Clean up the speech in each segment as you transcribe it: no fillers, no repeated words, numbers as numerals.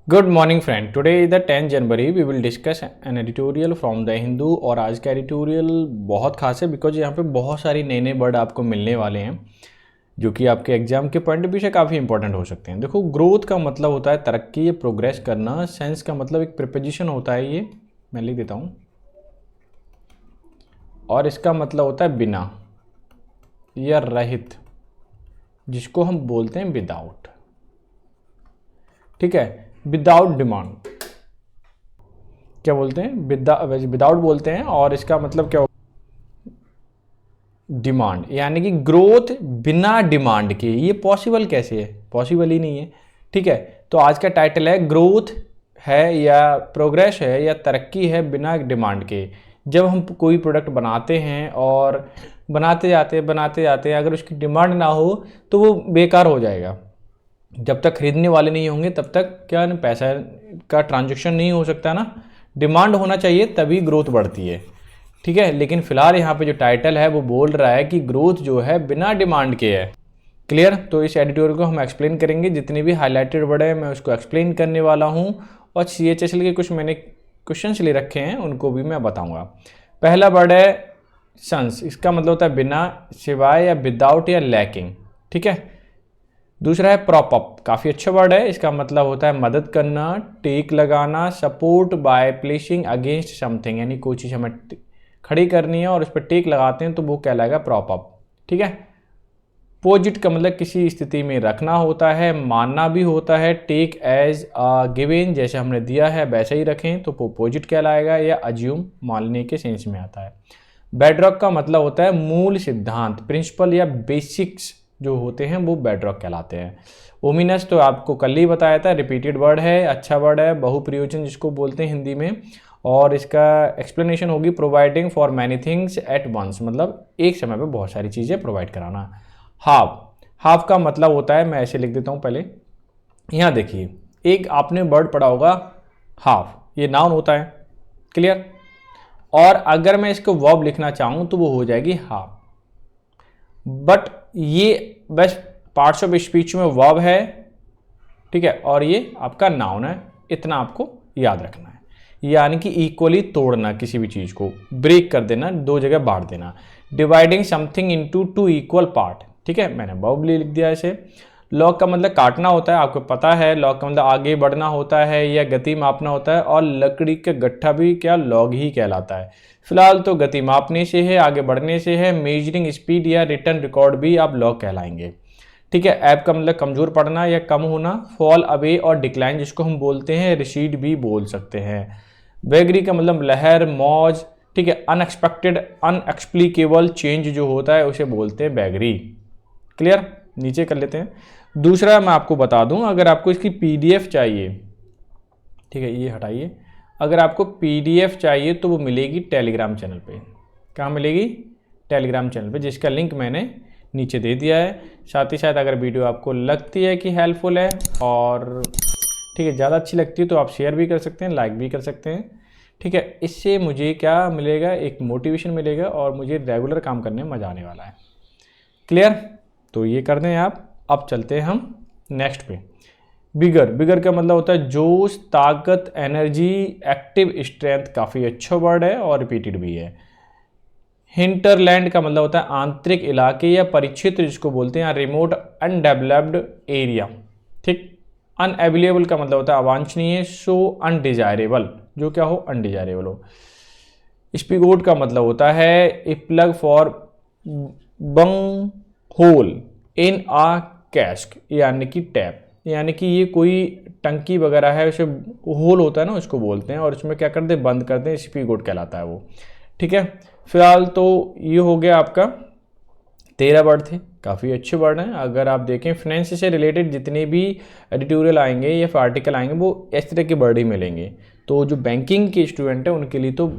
Good morning friend, today is the 10 January. We will discuss an editorial from the Hindu. और आज का editorial बहुत खास है बिकॉज यहाँ पे बहुत सारी नए नए वर्ड आपको मिलने वाले हैं जो कि आपके एग्जाम के पॉइंट ऑफ व्यू से काफ़ी इंपॉर्टेंट हो सकते हैं। देखो, ग्रोथ का मतलब होता है तरक्की या प्रोग्रेस करना। सेंस का मतलब एक प्रिपोजिशन होता है, ये मैं लिख देता हूँ, और इसका मतलब होता है बिना या रहित, जिसको हम बोलते हैं विदाउट। ठीक है, विदाउट डिमांड क्या बोलते हैं, विदाउट बोलते हैं। और इसका मतलब क्या, डिमांड, यानी कि ग्रोथ बिना डिमांड के। ये पॉसिबल कैसे है? पॉसिबल ही नहीं है। ठीक है, तो आज का टाइटल है ग्रोथ है या प्रोग्रेस है या तरक्की है बिना डिमांड के। जब हम कोई प्रोडक्ट बनाते हैं और बनाते जाते अगर उसकी डिमांड ना हो तो वो बेकार हो जाएगा। जब तक खरीदने वाले नहीं होंगे तब तक क्या पैसा का ट्रांजैक्शन नहीं हो सकता ना। डिमांड होना चाहिए तभी ग्रोथ बढ़ती है। ठीक है, लेकिन फिलहाल यहाँ पे जो टाइटल है वो बोल रहा है कि ग्रोथ जो है बिना डिमांड के है। क्लियर? तो इस एडिटोरियल को हम एक्सप्लेन करेंगे। जितने भी हाईलाइटेड वर्ड है मैं उसको एक्सप्लेन करने वाला हूँ, और CHSL के कुछ मैंने क्वेश्चंस ले रखे हैं उनको भी मैं बताऊँगा। पहला वर्ड है सन्स। इसका मतलब होता है बिना, सिवाय या विदाउट या लैकिंग। ठीक है। दूसरा है प्रॉप अप। काफ़ी अच्छा वर्ड है। इसका मतलब होता है मदद करना, टेक लगाना, support by placing against something, यानी कोई चीज़ हमें खड़ी करनी है और उस पर टेक लगाते हैं तो वो कहलाएगा प्रॉप अप। ठीक है। पोजिट का मतलब किसी स्थिति में रखना होता है, मानना भी होता है। टेक एज अ गिवन, जैसे हमने दिया है वैसे ही रखें तो पोजिट कहलाएगा, या अज्यूम मानने के सेंस में आता है। बेडरॉक का मतलब होता है मूल सिद्धांत, प्रिंसिपल या बेसिक्स जो होते हैं वो बेडरॉक कहलाते हैं। ओमिनस तो आपको कल ही बताया था, रिपीटेड वर्ड है, अच्छा वर्ड है, बहुप्रयोजन जिसको बोलते हैं हिंदी में। और इसका एक्सप्लेनेशन होगी providing for many things at once, मतलब एक समय पे बहुत सारी चीज़ें प्रोवाइड कराना। हाफ का मतलब होता है, मैं ऐसे लिख देता हूँ पहले, यहाँ देखिए, एक आपने वर्ड पढ़ा होगा हाफ, ये नाउन होता है। क्लियर? और अगर मैं इसको वर्ब लिखना चाहूँ तो वो हो जाएगी हाफ। बट ये बस पार्ट्स ऑफ स्पीच में वर्ब है। ठीक है, और ये आपका नाउन है, इतना आपको याद रखना है। यानी कि इक्वली तोड़ना, किसी भी चीज़ को ब्रेक कर देना, दो जगह बांट देना। Dividing something into two equal part. ठीक है, मैंने वर्ब लिख दिया इसे। लॉग का मतलब काटना होता है, आपको पता है। लॉग का मतलब आगे बढ़ना होता है या गति मापना होता है। और लकड़ी का गट्ठा भी क्या लॉग ही कहलाता है। फिलहाल तो गति मापने से है, आगे बढ़ने से है। मेजरिंग स्पीड या रिटर्न रिकॉर्ड भी आप लॉग कहलाएंगे। ठीक है। ऐप का मतलब कमजोर पड़ना या कम होना। फॉल अवे और डिक्लाइन जिसको हम बोलते हैं रिसीड भी बोल सकते हैं। वेगरी का मतलब लहर, मौज। ठीक है। अनएक्सपेक्टेड, अनएक्सप्लिकेबल चेंज जो होता है उसे बोलते हैं बैगरी। क्लियर? नीचे कर लेते हैं। दूसरा मैं आपको बता दूं, अगर आपको इसकी PDF चाहिए, ठीक है, ये हटाइए, अगर आपको PDF चाहिए तो वो मिलेगी टेलीग्राम चैनल पे। कहाँ मिलेगी? टेलीग्राम चैनल पे, जिसका लिंक मैंने नीचे दे दिया है। साथ ही साथ अगर वीडियो आपको लगती है कि हेल्पफुल है और ठीक है ज़्यादा अच्छी लगती है तो आप शेयर भी कर सकते हैं, लाइक भी कर सकते हैं। ठीक है, इससे मुझे क्या मिलेगा, एक मोटिवेशन मिलेगा और मुझे रेगुलर काम करने में मज़ा आने वाला है। क्लियर? तो ये कर दें आप। अब चलते हैं हम नेक्स्ट पे। बिगर का मतलब होता है जोश, ताकत, एनर्जी, एक्टिव, स्ट्रेंथ। काफ़ी अच्छा वर्ड है और रिपीटेड भी है। हिंटरलैंड का मतलब होता है आंतरिक इलाके या परिक्षेत्र जिसको बोलते हैं, रिमोट अनडेवलप्ड एरिया। ठीक। अनअवेलेबल का मतलब होता है अवांछनीय, सो अनडिजायरेबल, जो क्या हो, अनडिजायरेबल हो। स्पिगोट का मतलब होता है ए प्लग फॉर बंग होल इन आ कैस्क, यानी कि टैप, यानी कि ये कोई टंकी वगैरह है, उसे होल होता है ना, उसको बोलते हैं, और उसमें क्या करते हैं, बंद करते हैं, स्पिगोट कहलाता है वो। ठीक है। फिलहाल तो ये हो गया आपका 13 वर्ड थे, काफ़ी अच्छे वर्ड हैं। अगर आप देखें फाइनेंस से रिलेटेड जितने भी एडिटोरियल आएंगे या फिर आर्टिकल आएंगे वो इस तरह के वर्ड ही मिलेंगे। तो जो बैंकिंग के स्टूडेंट हैं उनके लिए तो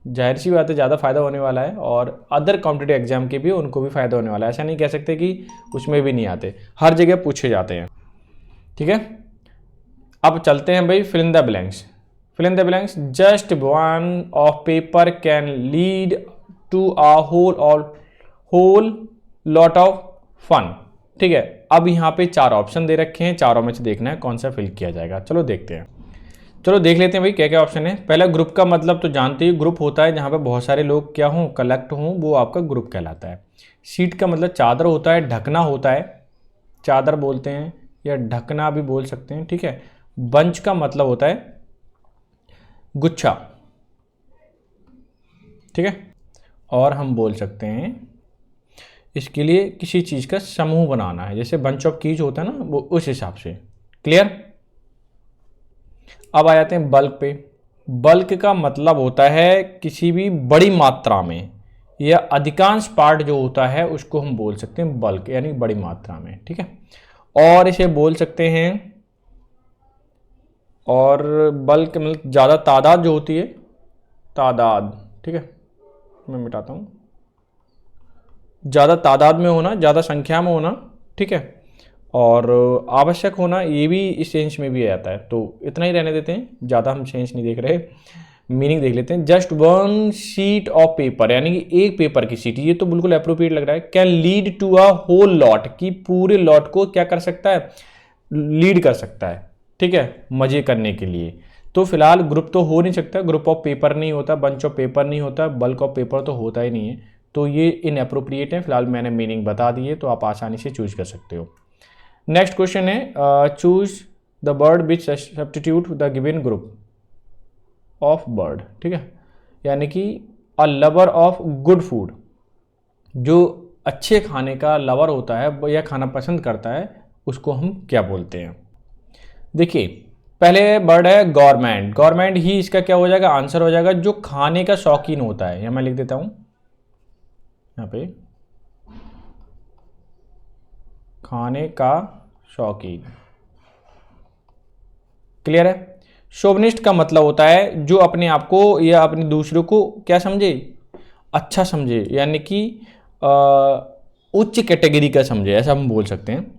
जाहिर सी बात है ज़्यादा फ़ायदा होने वाला है, और अदर कॉम्पिटिटिव एग्जाम के भी उनको भी फ़ायदा होने वाला है। ऐसा नहीं कह सकते कि उसमें भी नहीं आते, हर जगह पूछे जाते हैं। ठीक है। अब चलते हैं भाई, fill in the blanks. Fill in the blanks, just one of paper can lead to a whole lot of fun. ठीक है, अब यहाँ पे 4 ऑप्शन दे रखे हैं, चारों में से देखना है कौन सा फिल किया जाएगा। चलो देखते हैं, चलो देख लेते हैं भाई क्या क्या ऑप्शन है। पहला ग्रुप का मतलब तो जानते ही, ग्रुप होता है जहाँ पे बहुत सारे लोग क्या हों, कलेक्ट हों, वो आपका ग्रुप कहलाता है। शीट का मतलब चादर होता है, ढकना होता है, चादर बोलते हैं या ढकना भी बोल सकते हैं, ठीक है। बंच का मतलब होता है गुच्छा, ठीक है। और हम बोल सकते हैं इसके लिए किसी चीज़ का समूह बनाना है, जैसे बंच ऑफ कीज होता है ना, वो उस हिसाब से। क्लियर। अब आ जाते हैं बल्क पे। बल्क का मतलब होता है किसी भी बड़ी मात्रा में या अधिकांश पार्ट जो होता है उसको हम बोल सकते हैं बल्क, यानी बड़ी मात्रा में, ठीक है। और इसे बोल सकते हैं, और बल्क मतलब ज़्यादा तादाद जो होती है, तादाद, ठीक है, मैं मिटाता हूँ, ज़्यादा तादाद में होना, ज़्यादा संख्या में होना, ठीक है। और आवश्यक होना, ये भी इस सेंस में भी आता है। तो इतना ही रहने देते हैं, ज़्यादा हम सेंस नहीं देख रहे, मीनिंग देख लेते हैं। Just one sheet of paper, यानी कि एक पेपर की शीट, ये तो बिल्कुल अप्रोप्रिएट लग रहा है। Can lead to a whole lot, कि पूरे लॉट को क्या कर सकता है, लीड कर सकता है, ठीक है, मजे करने के लिए। तो फिलहाल ग्रुप तो हो नहीं सकता, ग्रुप ऑफ पेपर नहीं होता, बंच ऑफ पेपर नहीं होता, बल्क ऑफ पेपर तो होता ही नहीं है, तो ये इनअप्रोप्रिएट है। फिलहाल मैंने मीनिंग बता दी है, तो आप आसानी से चूज कर सकते हो। नेक्स्ट क्वेश्चन है, choose the word which substitute the given group of bird, ठीक है, यानी कि a lover of good food, जो अच्छे खाने का लवर होता है या खाना पसंद करता है, उसको हम क्या बोलते हैं। देखिए पहले वर्ड है गवर्नमेंट, गवर्नमेंट ही इसका क्या हो जाएगा, आंसर हो जाएगा, जो खाने का शौकीन होता है। यहाँ मैं लिख देता हूँ यहाँ पे, खाने का शौकीन। क्लियर है। शोविनिस्ट का मतलब होता है जो अपने आप को या अपने दूसरों को क्या समझे, अच्छा समझे, यानी कि उच्च कैटेगरी का समझे, ऐसा हम बोल सकते हैं,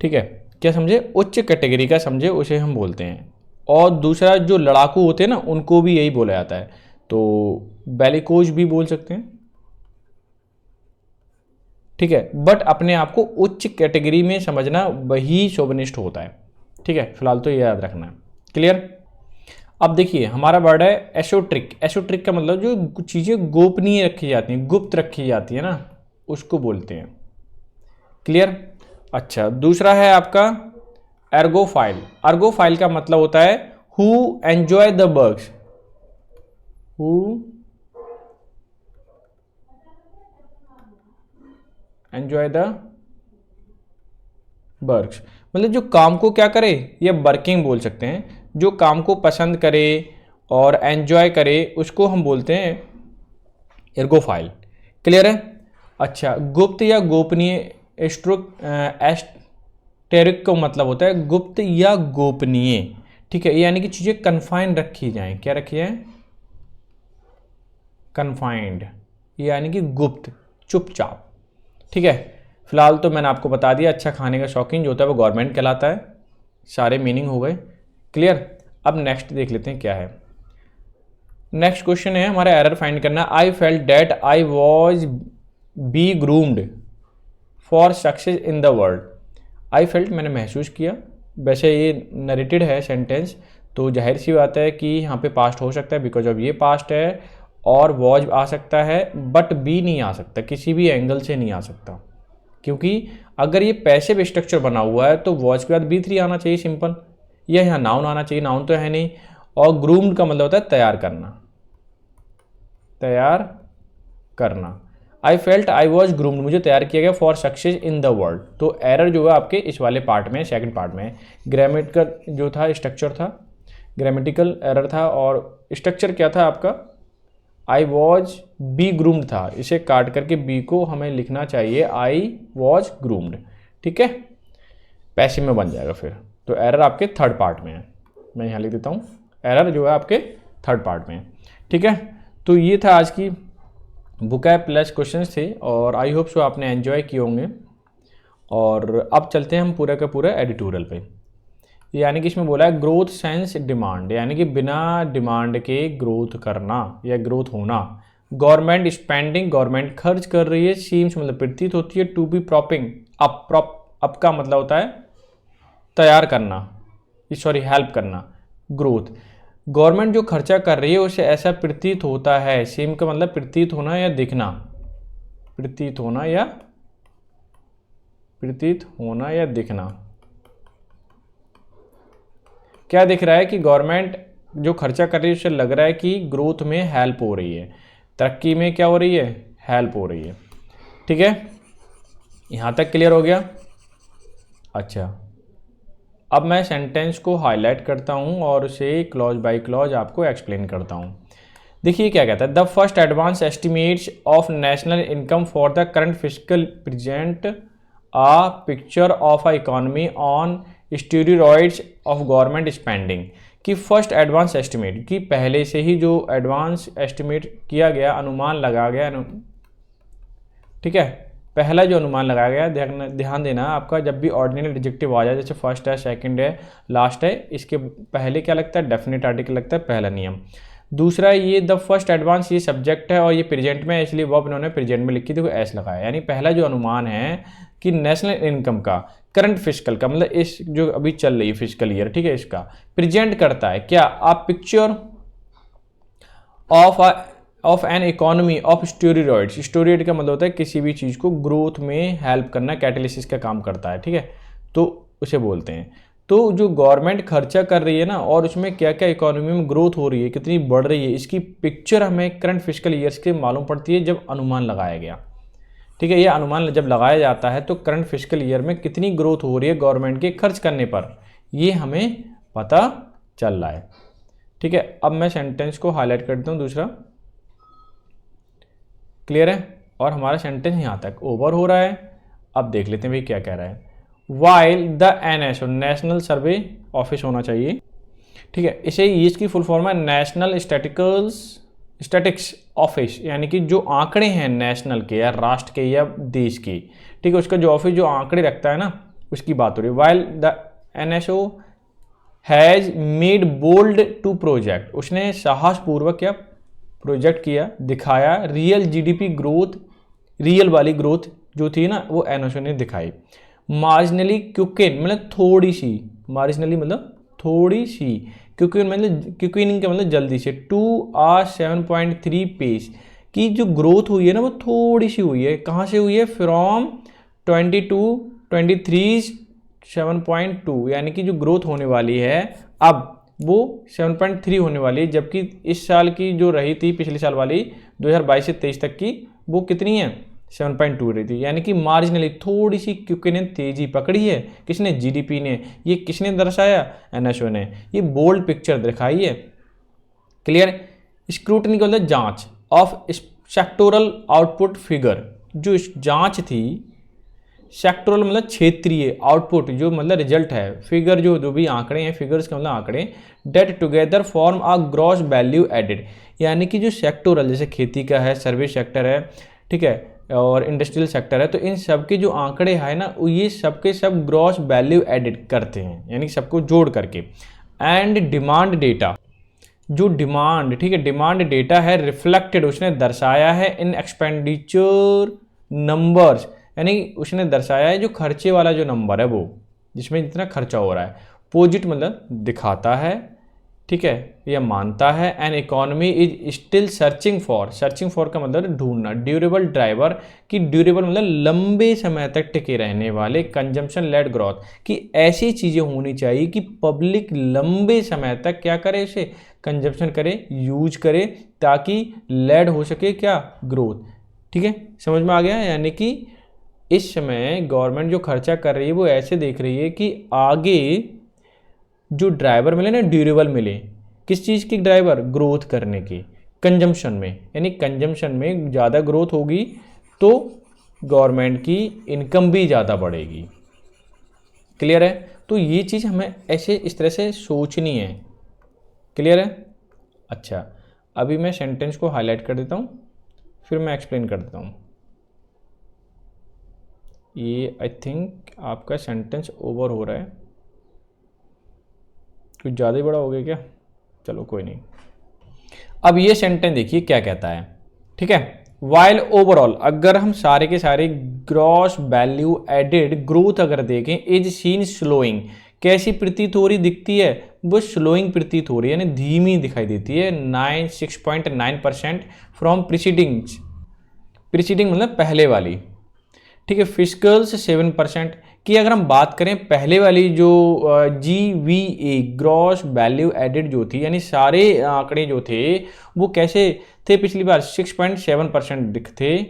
ठीक है। क्या समझे, उच्च कैटेगरी का समझे, उसे हम बोलते हैं। और दूसरा जो लड़ाकू होते हैं ना, उनको भी यही बोला जाता है, तो बेलिकोज भी बोल सकते हैं, ठीक है। बट अपने आप को उच्च कैटेगरी में समझना वही शोविनिस्ट होता है, ठीक है। फिलहाल तो ये याद रखना है। क्लियर। अब देखिए हमारा वर्ड है एसोट्रिक। एसोट्रिक का मतलब जो चीज़ें गोपनीय रखी जाती हैं, गुप्त रखी जाती है ना, उसको बोलते हैं। क्लियर। अच्छा, दूसरा है आपका एर्गोफाइल। एर्गोफाइल का मतलब होता है who enjoy the works, who enjoy the works, मतलब जो काम को क्या करे, या वर्किंग बोल सकते हैं, जो काम को पसंद करे और एंजॉय करे, उसको हम बोलते हैं एर्गोफाइल। क्लियर है। अच्छा, गुप्त या गोपनीय, एस्टेरिक का मतलब होता है गुप्त या गोपनीय, ठीक है, यानी कि चीज़ें कन्फाइंड रखी जाएं। क्या रखी जाए, कन्फाइंड, यानी कि गुप्त, चुपचाप, ठीक है। फिलहाल तो मैंने आपको बता दिया, अच्छा खाने का शौकीन जो होता है वो गवर्नमेंट कहलाता है। सारे मीनिंग हो गए। क्लियर। अब नेक्स्ट देख लेते हैं क्या है। नेक्स्ट क्वेश्चन है हमारा एरर फाइंड करना। I felt that I was be groomed for success in the world. I felt मैंने महसूस किया, वैसे ये नरेटेड है सेंटेंस, तो जाहिर सी बात है कि यहाँ पे पास्ट हो सकता है, बिकॉज अब ये पास्ट है, और वॉज आ सकता है, बट बी नहीं आ सकता, किसी भी एंगल से नहीं आ सकता, क्योंकि अगर ये पैसिव स्ट्रक्चर बना हुआ है तो वॉज के बाद B3 आना चाहिए सिंपल, या यहाँ नाउन आना चाहिए, नाउन तो है नहीं। और ग्रूम्ड का मतलब होता है तैयार करना, तैयार करना। I felt I was groomed, मुझे तैयार किया गया for success in the world. तो एरर जो है आपके इस वाले पार्ट में, सेकंड पार्ट में, ग्रामेटिकल जो था स्ट्रक्चर था, ग्रामेटिकल एरर था, और स्ट्रक्चर क्या था आपका, आई वॉज बी ग्रूम्ड था, इसे काट करके बी को हमें लिखना चाहिए आई वॉज ग्रूम्ड, ठीक है, पैसिव में बन जाएगा फिर। तो एरर आपके थर्ड पार्ट में है, मैं यहाँ लिख देता हूँ, एरर जो है आपके थर्ड पार्ट में है, ठीक है। तो ये था आज की बुकैब प्लस क्वेश्चंस थे, और आई होप सो आपने एंजॉय किए होंगे। और अब चलते हैं हम पूरा का पूरा एडिटोरियल पे, यानी कि इसमें बोला है ग्रोथ सेंस डिमांड, यानी कि बिना डिमांड के ग्रोथ करना या ग्रोथ होना। गवर्नमेंट स्पेंडिंग, गवर्नमेंट खर्च कर रही है। सीम्स मतलब प्रतीत होती है, to be propping up, up का मतलब होता है तैयार करना, सॉरी हेल्प करना, ग्रोथ। गवर्नमेंट जो खर्चा कर रही है उसे ऐसा प्रतीत होता है, सीम का मतलब प्रतीत होना या दिखना, प्रतीत होना या दिखना। क्या दिख रहा है कि गवर्नमेंट जो खर्चा कर रही है उससे लग रहा है कि ग्रोथ में हेल्प हो रही है, तरक्की में क्या हो रही है, हेल्प हो रही है। ठीक है, यहाँ तक क्लियर हो गया। अच्छा, अब मैं सेंटेंस को हाईलाइट करता हूँ और उसे क्लॉज बाय क्लॉज आपको एक्सप्लेन करता हूँ। देखिए क्या कहता है, the first advance estimates of national income for the current physical present a picture of a economy on steroids of government spending. कि फर्स्ट एडवांस एस्टिमेट, कि पहले से ही जो एडवांस एस्टिमेट किया गया, अनुमान लगाया गया, ठीक है, पहला जो अनुमान लगाया गया, ध्यान देना आपका जब भी ऑर्डिनल एडजेक्टिव आ जाए, जैसे फर्स्ट है, सेकंड है, लास्ट है, इसके पहले क्या लगता है, डेफिनेट आर्टिकल लगता है, पहला नियम। दूसरा, ये द फर्स्ट एडवांस ये सब्जेक्ट है और ये प्रेजेंट में है, इसलिए वर्ब इन्होंने प्रेजेंट में लिखी, देखो एस लगाया। यानी पहला जो अनुमान है कि नेशनल इनकम का, करंट फिजिकल का, मतलब इस जो अभी चल रही है फिजिकल ईयर, ठीक है, इसका प्रेजेंट करता है क्या, आप picture of an economy of steroids. Steroid का मतलब होता है किसी भी चीज़ को ग्रोथ में हेल्प करना, कैटालिसिस का काम करता है, ठीक है, तो उसे बोलते हैं। तो जो गवर्नमेंट खर्चा कर रही है ना, और उसमें क्या क्या इकोनॉमी में ग्रोथ हो रही है, कितनी बढ़ रही है, इसकी पिक्चर हमें करंट फिजिकल ईयर्स के मालूम पड़ती है जब अनुमान लगाया गया। ठीक है, ये अनुमान जब लगाया जाता है तो करंट फिजिकल ईयर में कितनी ग्रोथ हो रही है गवर्नमेंट के खर्च करने पर, ये हमें पता चल रहा है। ठीक है, अब मैं सेंटेंस को हाईलाइट करता हूँ दूसरा, क्लियर है, और हमारा सेंटेंस यहाँ तक ओवर हो रहा है। अब देख लेते हैं भाई क्या कह रहा है। While the NSO, national survey office होना चाहिए, ठीक है, इसे इसकी फुल फॉर्म है नेशनल स्टैटिक्स ऑफिस, यानी कि जो आंकड़े हैं नेशनल के या राष्ट्र के या देश के, ठीक है, उसका जो ऑफिस जो आंकड़े रखता है ना, उसकी बात हो रही है। While the NSO has made bold to project, उसने साहसपूर्वक क्या प्रोजेक्ट किया, दिखाया, रियल GDP ग्रोथ, रियल वाली ग्रोथ जो थी ना वो NSO ने दिखाई। मार्जिनली क्विकन मतलब थोड़ी सी, मार्जिनली मतलब थोड़ी सी, क्विकन मतलब क्विकनिंग का मतलब जल्दी से, 7.3 पेस की जो ग्रोथ हुई है ना वो थोड़ी सी हुई है। कहाँ से हुई है, फ्रॉम 23 7.2, यानी कि जो ग्रोथ होने वाली है अब वो 7.3 होने वाली है, जबकि इस साल की जो रही थी पिछले साल वाली 2022 से 23 तक की वो कितनी है, 7.2 रही थी। यानी कि मार्जिनली थोड़ी सी क्योंकि ने तेजी पकड़ी है, किसने, GDP ने। ये किसने दर्शाया, NSO ने। ये बोल्ड पिक्चर दिखाई है, क्लियर। स्क्रूटनी का मतलब जांच, ऑफ सेक्टोरल आउटपुट फिगर, जो जांच थी, सेक्टोरल मतलब क्षेत्रीय, आउटपुट जो मतलब रिजल्ट है, फिगर जो भी आंकड़े हैं, फिगर्स का मतलब आंकड़े, date together form a gross value added, यानी कि जो सेक्टोरल जैसे खेती का है, सर्विस सेक्टर है, ठीक है, और इंडस्ट्रियल सेक्टर है, तो इन सब के जो आंकड़े हैं ना ये सबके सब ग्रॉस वैल्यू एडेड करते हैं, यानी कि सबको जोड़ करके। एंड डिमांड डेटा, जो डिमांड, ठीक है, डिमांड डेटा है, रिफ्लेक्टेड उसने दर्शाया है, इन एक्सपेंडिचर नंबर्स, यानी उसने दर्शाया है जो खर्चे वाला जो नंबर है वो, जिसमें जितना खर्चा हो रहा है। पोजिट मतलब दिखाता है, ठीक है, या मानता है। An economy is still searching for का मतलब ढूंढना। ड्यूरेबल ड्राइवर, की ड्यूरेबल मतलब लंबे समय तक टिके रहने वाले। कंजम्पशन लेड ग्रोथ, कि ऐसी चीज़ें होनी चाहिए कि पब्लिक लंबे समय तक क्या करे, इसे कंजम्पशन करे, यूज करे, ताकि लेड हो सके क्या, ग्रोथ। ठीक है, समझ में आ गया। यानी कि इस समय गवर्नमेंट जो खर्चा कर रही है वो ऐसे देख रही है कि आगे जो ड्राइवर मिले ना, ड्यूरेबल मिले, किस चीज़ की ड्राइवर, ग्रोथ करने की, कंजम्पशन में, यानी कंजम्पशन में ज़्यादा ग्रोथ होगी तो गवर्नमेंट की इनकम भी ज़्यादा बढ़ेगी, क्लियर है। तो ये चीज़ हमें ऐसे इस तरह से सोचनी है, क्लियर है। अच्छा, अभी मैं सेंटेंस को हाईलाइट कर देता हूँ, फिर मैं एक्सप्लेन कर देता हूँ। ये आई थिंक आपका सेंटेंस ओवर हो रहा है, कुछ ज़्यादा ही बड़ा हो गया क्या, चलो कोई नहीं। अब ये सेंटेंस देखिए क्या कहता है, ठीक है। वाइल ओवरऑल अगर हम सारे के सारे ग्रॉस वैल्यू एडेड ग्रोथ अगर देखें इज सीन स्लोइंग, कैसी प्रतीत हो रही दिखती है, वो स्लोइंग प्रतीत हो रही है, यानी धीमी दिखाई देती है। 6.9% फ्रॉम प्रीसीडिंग मतलब पहले वाली, ठीक है। फिस्कल्स 7% की अगर हम बात करें पहले वाली जो GVA ग्रॉस वैल्यू एडेड जो थी, यानी सारे आंकड़े जो थे वो कैसे थे, पिछली बार 6.7% दिख थे,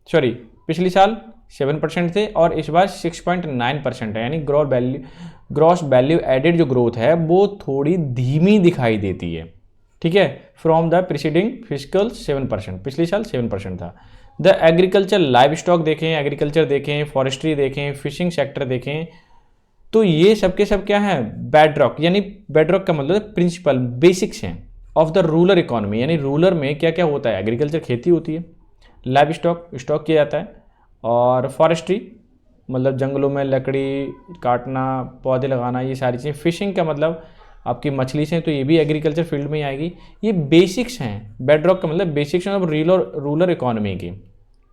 सॉरी पिछली साल 7% थे और इस बार 6.9% है, यानी ग्रॉस वैल्यू एडेड जो ग्रोथ है वो थोड़ी धीमी दिखाई देती है, ठीक है। फ्रॉम द प्रीसीडिंग फिस्कल 7%, पिछली साल 7% था। द एग्रीकल्चर लाइव स्टॉक देखें, एग्रीकल्चर देखें, फॉरेस्ट्री देखें, फिशिंग सेक्टर देखें, तो ये सब के सब क्या है, बेडरॉक, यानी बेडरॉक का मतलब प्रिंसिपल बेसिक्स हैं ऑफ द रूरल इकोनॉमी, यानी रूरल में क्या क्या होता है, एग्रीकल्चर खेती होती है, लाइव स्टॉक किया जाता है, और फॉरेस्ट्री मतलब जंगलों में लकड़ी काटना, पौधे लगाना, ये सारी चीज़ें। फिशिंग का मतलब आपकी मछली से, तो ये भी एग्रीकल्चर फील्ड में ही आएगी। ये बेसिक्स हैं, बेडरॉक का मतलब बेसिक्स हैं ऑफ रूरल इकोनॉमी की,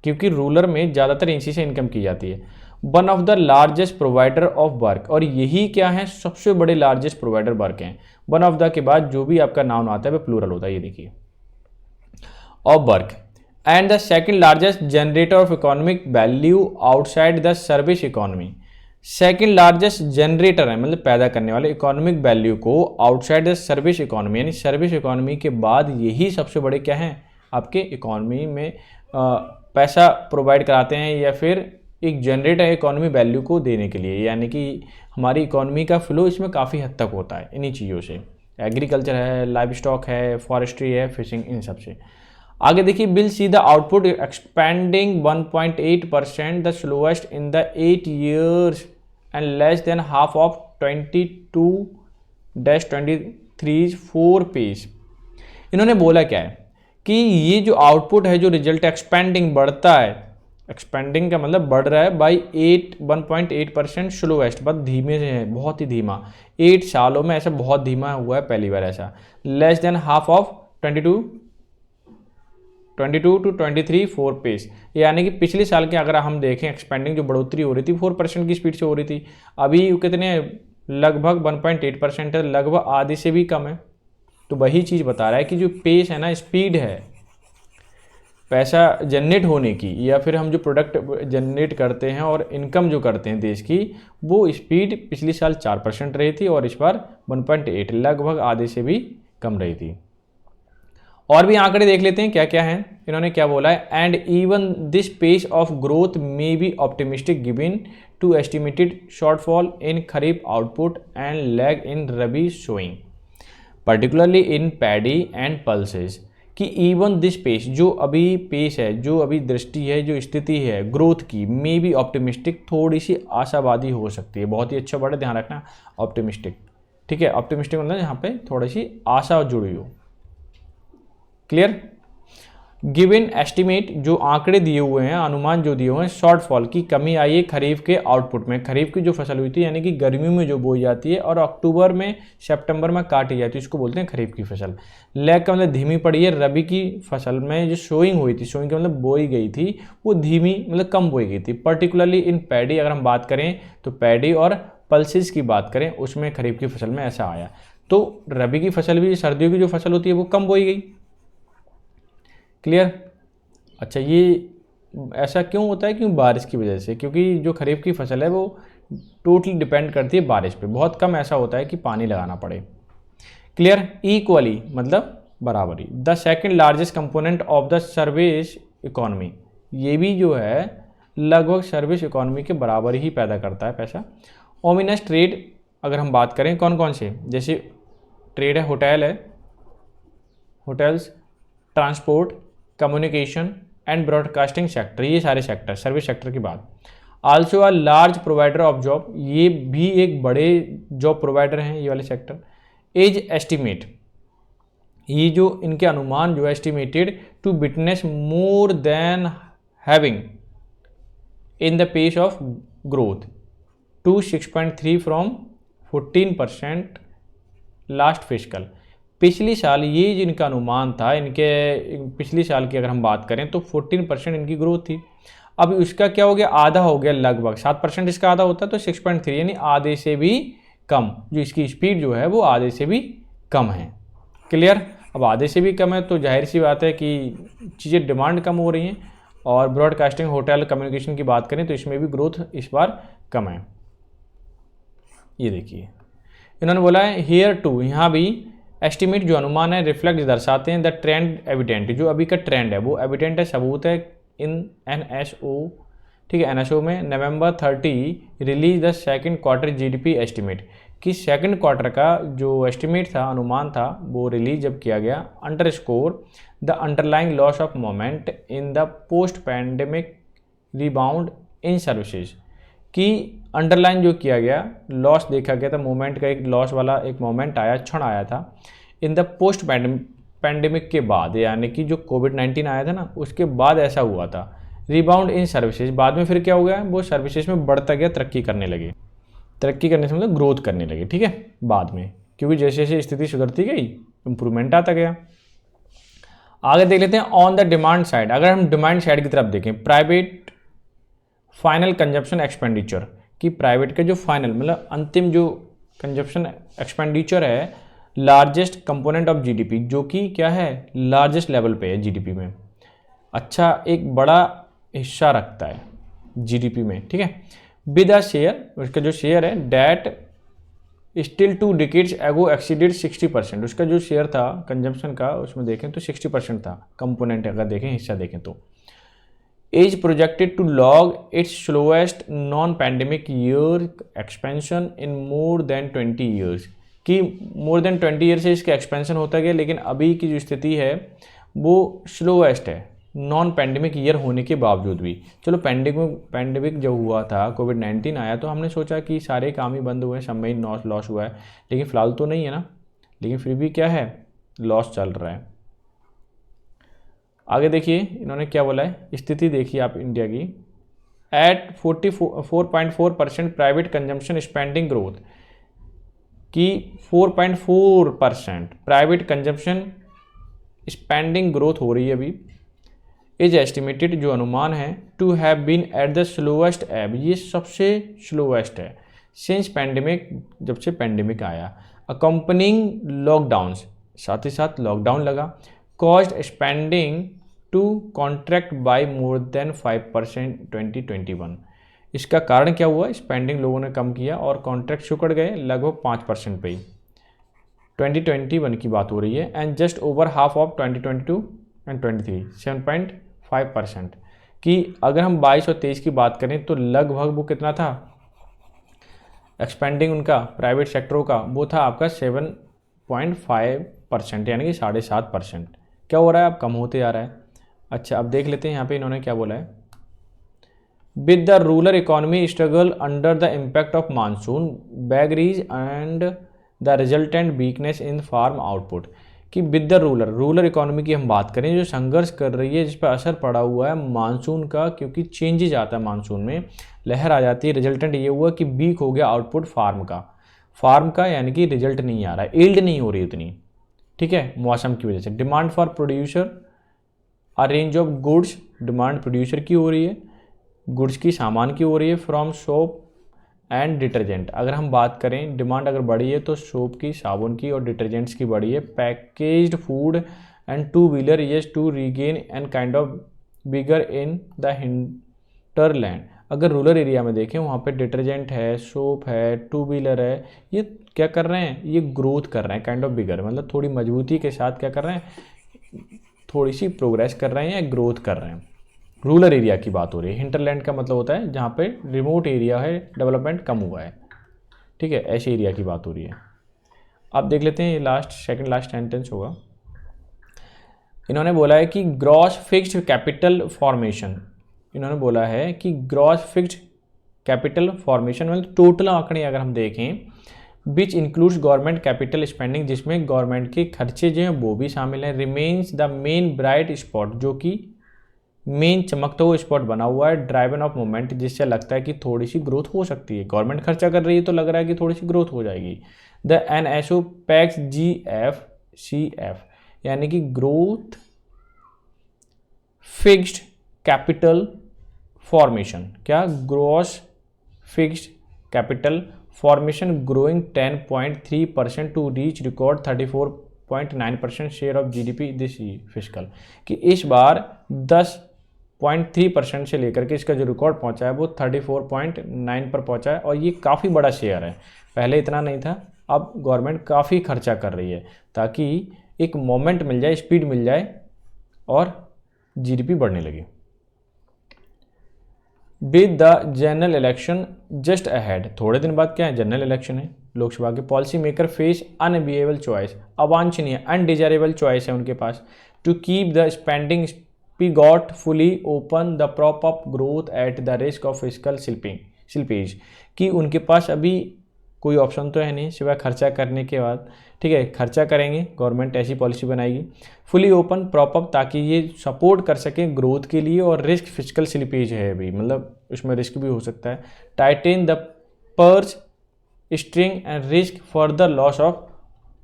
क्योंकि रूरल में ज़्यादातर इसी से इनकम की जाती है। One of the largest provider of work, और यही क्या है, सबसे बड़े लार्जेस्ट प्रोवाइडर वर्क हैं। वन ऑफ द के बाद जो भी आपका नाउन आता है वो प्लूरल होता है, ये देखिए, of work. And the second largest generator off economic value outside the service economy, second largest generator है मतलब पैदा करने वाले इकोनॉमिक वैल्यू को आउटसाइड द सर्विस इकोनॉमी, यानी सर्विस इकोनॉमी के बाद यही सबसे बड़े क्या हैं, आपके इकोनॉमी में पैसा प्रोवाइड कराते हैं, या फिर एक जनरेट है इकोनॉमी वैल्यू को देने के लिए, यानी कि हमारी इकोनॉमी का फ्लो इसमें काफ़ी हद तक होता है इन्हीं चीज़ों से। एग्रीकल्चर है, लाइव स्टॉक है, फॉरेस्ट्री है, फिशिंग, इन सब से। आगे देखिए, will see the output expanding 1.8%, the slowest in the 8 years and less than half of 22-23 4 page. इन्होंने बोला क्या है कि ये जो आउटपुट है, जो रिजल्ट एक्सपेंडिंग बढ़ता है, एक्सपेंडिंग का मतलब बढ़ रहा है बाई 1.8%, स्लोएस्ट बहुत धीमे से है, बहुत ही धीमा, 8 सालों में ऐसा बहुत धीमा हुआ है पहली बार ऐसा। Less than half of 22-23 4 page, यानी कि पिछले साल के अगर हम देखें एक्सपेंडिंग जो बढ़ोतरी हो रही थी 4% की स्पीड से हो रही थी, अभी कितने लगभग 1.8% है, लगभग आधे से भी कम है। तो वही चीज़ बता रहा है कि जो पेस है ना, स्पीड है पैसा जनरेट होने की, या फिर हम जो प्रोडक्ट जनरेट करते हैं और इनकम जो करते हैं देश की, वो स्पीड पिछले साल 4% रही थी और इस बार 1.8, लगभग आधे से भी कम रही थी। और भी आंकड़े देख लेते हैं क्या क्या हैं। इन्होंने क्या बोला है, and even this pace of growth may be optimistic given to estimated shortfall in kharif output and lag in rabi showing particularly in paddy and pulses, कि इवन दिस पेस, जो अभी पेस है, जो अभी दृष्टि है, जो स्थिति है ग्रोथ की, मे बी ऑप्टिमिस्टिक, थोड़ी सी आशावादी हो सकती है। बहुत ही अच्छा वर्ड है, ध्यान रखना, ऑप्टिमिस्टिक, ठीक है। ऑप्टिमिस्टिक मतलब यहाँ पे थोड़ी सी आशा जुड़ी हो, क्लियर। गिवन एस्टिमेट, जो आंकड़े दिए हुए हैं, अनुमान जो दिए हुए हैं, शॉर्टफॉल की कमी आई है खरीफ के आउटपुट में, खरीफ की जो फसल हुई थी, यानी कि गर्मियों में जो बोई जाती है और अक्टूबर में सितंबर में काटी जाती है, इसको बोलते हैं खरीफ की फसल। लैग का मतलब धीमी पड़ी है। रबी की फसल में जो सोइंग हुई थी, सोइंग का मतलब बोई गई थी, वो धीमी मतलब कम बोई गई थी। पर्टिकुलरली इन पैडी, अगर हम बात करें तो पैडी और पल्सेस की बात करें, उसमें खरीफ की फसल में ऐसा आया। तो रबी की फसल भी, सर्दियों की जो फसल होती है वो कम बोई गई, क्लियर। अच्छा, ये ऐसा क्यों होता है, क्यों, बारिश की वजह से, क्योंकि जो खरीफ की फसल है वो टोटली डिपेंड करती है बारिश पे, बहुत कम ऐसा होता है कि पानी लगाना पड़े, क्लियर। इक्वली मतलब बराबरी, the second largest component of the service economy, ये भी जो है लगभग सर्विस इकोनॉमी के बराबर ही पैदा करता है पैसा। ओमिनस ट्रेड, अगर हम बात करें कौन कौन से, जैसे ट्रेड है, होटल है, hotels, transport, communication and broadcasting sector, ये सारे सेक्टर सर्विस सेक्टर की बात। Also a large provider of job, ये भी एक बड़े जॉब प्रोवाइडर हैं ये वाले सेक्टर। एज एस्टिमेट, ये जो इनके अनुमान जो है, estimated to witness more than having in the pace of growth to 6.3 from 14% last fiscal. पिछली साल ये जिनका अनुमान था, इनके पिछली साल की अगर हम बात करें तो 14% इनकी ग्रोथ थी। अब इसका क्या हो गया, आधा हो गया लगभग, 7% इसका आधा होता है तो 6.3 यानी आधे से भी कम, जो इसकी स्पीड जो है वो आधे से भी कम है। क्लियर। अब आधे से भी कम है तो जाहिर सी बात है कि चीज़ें डिमांड कम हो रही हैं। और ब्रॉडकास्टिंग, होटल, कम्युनिकेशन की बात करें तो इसमें भी ग्रोथ इस बार कम है। ये देखिए इन्होंने बोला है हियर टू, यहाँ भी एस्टिमेट जो अनुमान है रिफ्लेक्ट दर्शाते हैं द ट्रेंड एविडेंट, जो अभी का ट्रेंड है वो एविडेंट है, सबूत है इन NSO, ठीक है, NSO में November 30 release the second quarter GDP estimate, कि सेकंड क्वार्टर का जो एस्टिमेट था, अनुमान था, वो रिलीज जब किया गया, underscore the underlying loss of moment in the post pandemic rebound in services, कि अंडरलाइन जो किया गया, लॉस देखा गया था, मोमेंट का एक लॉस वाला एक मोमेंट आया, क्षण आया था इन द पोस्ट पैंडेमिक के बाद, यानी कि जो कोविड-19 आया था ना उसके बाद ऐसा हुआ था। रिबाउंड इन सर्विसेज, बाद में फिर क्या हो गया, वो सर्विसेज में बढ़ता गया, तरक्की करने लगे, तरक्की करने से मतलब ग्रोथ करने लगे, ठीक है, बाद में, क्योंकि जैसे जैसे स्थिति सुधरती गई इंप्रूवमेंट आता गया। आगे देख लेते हैं ऑन द डिमांड साइड। अगर हम डिमांड साइड की तरफ देखें, प्राइवेट फाइनल कंजप्शन एक्सपेंडिचर, कि प्राइवेट के जो फाइनल मतलब अंतिम जो कंजप्शन एक्सपेंडिचर है, लार्जेस्ट कंपोनेंट ऑफ GDP, जो कि क्या है, लार्जेस्ट लेवल पे है GDP में, अच्छा एक बड़ा हिस्सा रखता है GDP में, ठीक है, विद अ शेयर, उसका जो शेयर है डैट स्टिल 2 डिकेड्स एगो एक्सीडेड 60%, उसका जो शेयर था कंजम्पशन का उसमें देखें तो 60% था कंपोनेंट, अगर देखें हिस्सा देखें तो, is projected to log its slowest non-pandemic year expansion in more than 20 years, कि more than 20 years से इसका एक्सपेंशन होता गया, लेकिन अभी की जो स्थिति है वो स्लोएस्ट है नॉन पैंडेमिक ईयर होने के बावजूद भी। चलो पैंडेमिक जब हुआ था, कोविड-19 आया तो हमने सोचा कि सारे काम ही बंद हुए हैं, सब में ही लॉस हुआ है, लेकिन फ़िलहाल तो नहीं है ना, लेकिन फिर भी क्या है, लॉस चल रहा है। आगे देखिए इन्होंने क्या बोला है, स्थिति देखिए आप इंडिया की, at 44.4% private consumption spending growth, की 4.4% प्राइवेट कंजम्पशन स्पेंडिंग ग्रोथ हो रही है अभी, इज एस्टिमेटेड जो अनुमान है, to have been at the slowest ebb, ये सबसे स्लोएस्ट है सिंस पैंडेमिक, जब से पैंडेमिक आया, अकम्पनिंग लॉकडाउन्स, साथ ही साथ लॉकडाउन लगा, cost spending to contract by more than 5% 2021, इसका कारण क्या हुआ, स्पेंडिंग लोगों ने कम किया और कॉन्ट्रैक्ट सिकुड़ गए लगभग 5% पे ही, 2021 की बात हो रही है, and just over half of 2022 and 23 7.5%, कि अगर हम 22 और 23 की बात करें तो लगभग वो कितना था एक्सपेंडिंग उनका प्राइवेट सेक्टरों का, वो था आपका 7.5% यानी कि 7.5%, क्या हो रहा है, अब कम होते जा रहा है। अच्छा अब देख लेते हैं यहाँ पे इन्होंने क्या बोला है, with the rural economy struggle under the impact of monsoon vagaries and the resultant weakness in farm output, कि विद द रूरल इकोनॉमी की हम बात करें जो संघर्ष कर रही है, जिस पर असर पड़ा हुआ है मानसून का, क्योंकि चेंजेज आता है मानसून में, लहर आ जाती है, रिजल्टेंट ये हुआ कि वीक हो गया आउटपुट फार्म का यानी कि रिजल्ट नहीं आ रहा है, यील्ड नहीं हो रही उतनी, ठीक है, मौसम की वजह से। Demand for producer a range of goods, demand producer की हो रही है, गुड्स की, सामान की हो रही है, फ्रॉम सोप एंड डिटर्जेंट, अगर हम बात करें डिमांड अगर बढ़ी है तो सोप की, साबुन की और डिटर्जेंट्स की बढ़ी है, packaged food and two wheeler yes to regain and kind of bigger in the hinterland, अगर रूरल एरिया में देखें वहाँ पे डिटर्जेंट है, सोप है, टू व्हीलर है, ये क्या कर रहे हैं, ये ग्रोथ कर रहे हैं, काइंड ऑफ बिगर मतलब थोड़ी मजबूती के साथ क्या कर रहे हैं, थोड़ी सी प्रोग्रेस कर रहे हैं या ग्रोथ कर रहे हैं। रूरल एरिया की बात हो रही है, हिंटरलैंड का मतलब होता है जहाँ पे रिमोट एरिया है, डेवलपमेंट कम हुआ है, ठीक है, ऐसे एरिया की बात हो रही है। अब देख लेते हैं ये सेकंड लास्ट सेंटेंस होगा, इन्होंने बोला है कि ग्रॉस फिक्स्ड कैपिटल फॉर्मेशन, इन्होंने बोला है कि ग्रॉस फिक्स्ड कैपिटल फॉर्मेशन मतलब टोटल आंकड़े अगर हम देखें, which includes government capital spending, जिसमें गवर्नमेंट के खर्चे जो हैं वो भी शामिल हैं, remains the main bright spot, जो कि मेन चमकता हुआ स्पॉट बना हुआ है, ड्राइवन ऑफ मोमेंट, जिससे लगता है कि थोड़ी सी ग्रोथ हो सकती है, गवर्नमेंट खर्चा कर रही है तो लग रहा है कि थोड़ी सी ग्रोथ हो जाएगी। The NSO packs GF GCF, यानी कि ग्रोथ फिक्स्ड कैपिटल फॉर्मेशन। क्या? Gross fixed capital formation growing 10.3% to reach record 34.9% share of GDP this fiscal, कि इस बार 10.3% से लेकर के इसका जो रिकॉर्ड पहुंचा है वो 34.9 पर पहुंचा है, और ये काफ़ी बड़ा शेयर है। पहले इतना नहीं था, अब गवर्नमेंट काफ़ी खर्चा कर रही है ताकि एक मोमेंट मिल जाए, स्पीड मिल जाए और GDP बढ़ने लगे। With the general election just ahead, थोड़े दिन बाद क्या है? जनरल इलेक्शन है लोकसभा के। Policy maker face unavailable choice, अवांछनीय अनडिजायरेबल चॉइस है उनके पास। To keep the spending spigot fully open the prop up growth at the risk of fiscal slippage, कि उनके पास अभी कोई ऑप्शन तो है नहीं सिवाय खर्चा करने के बाद। ठीक है, खर्चा करेंगे, गवर्नमेंट ऐसी पॉलिसी बनाएगी फुली ओपन प्रॉप अप, ताकि ये सपोर्ट कर सके ग्रोथ के लिए, और रिस्क फिस्कल स्लिपेज है अभी, मतलब उसमें रिस्क भी हो सकता है। Titan the purse string and risk further loss of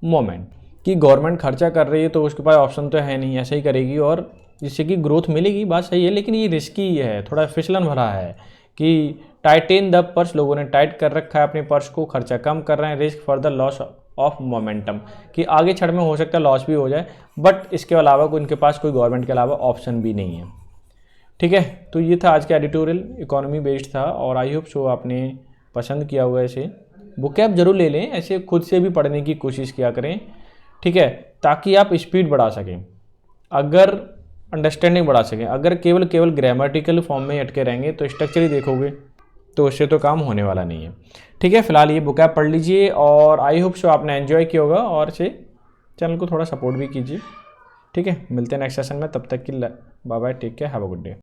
moment, कि गवर्नमेंट खर्चा कर रही है तो उसके पास ऑप्शन तो है नहीं, ऐसे ही करेगी और जिससे कि ग्रोथ मिलेगी, बात सही है, लेकिन ये रिस्की है, थोड़ा फिसलन भरा है। कि टाइटेन द पर्स, लोगों ने टाइट कर रखा है अपने पर्स को, खर्चा कम कर रहे हैं। Risk further loss of momentum, कि आगे क्षण में हो सकता है लॉस भी हो जाए, बट इसके अलावा उनके पास कोई गवर्नमेंट के अलावा ऑप्शन भी नहीं है। ठीक है, तो ये था आज का एडिटोरियल, इकोनॉमी बेस्ड था, और आई होप सो आपने पसंद किया होगा। ऐसे बुक ऐप जरूर ले लें, ऐसे खुद से भी पढ़ने की कोशिश किया करें। ठीक है, ताकि आप स्पीड बढ़ा सकें, अगर अंडरस्टैंडिंग बढ़ा सकें। अगर केवल ग्रामेटिकल फॉर्म में अटके रहेंगे तो स्ट्रक्चर ही देखोगे तो उससे तो काम होने वाला नहीं है। ठीक है, फिलहाल ये बुक ऐप पढ़ लीजिए, और आई होप सो आपने एंजॉय किया होगा, और इसे चैनल को थोड़ा सपोर्ट भी कीजिए। ठीक है, मिलते हैं नेक्स्ट सेशन में, तब तक की bye bye, take care, have a good day.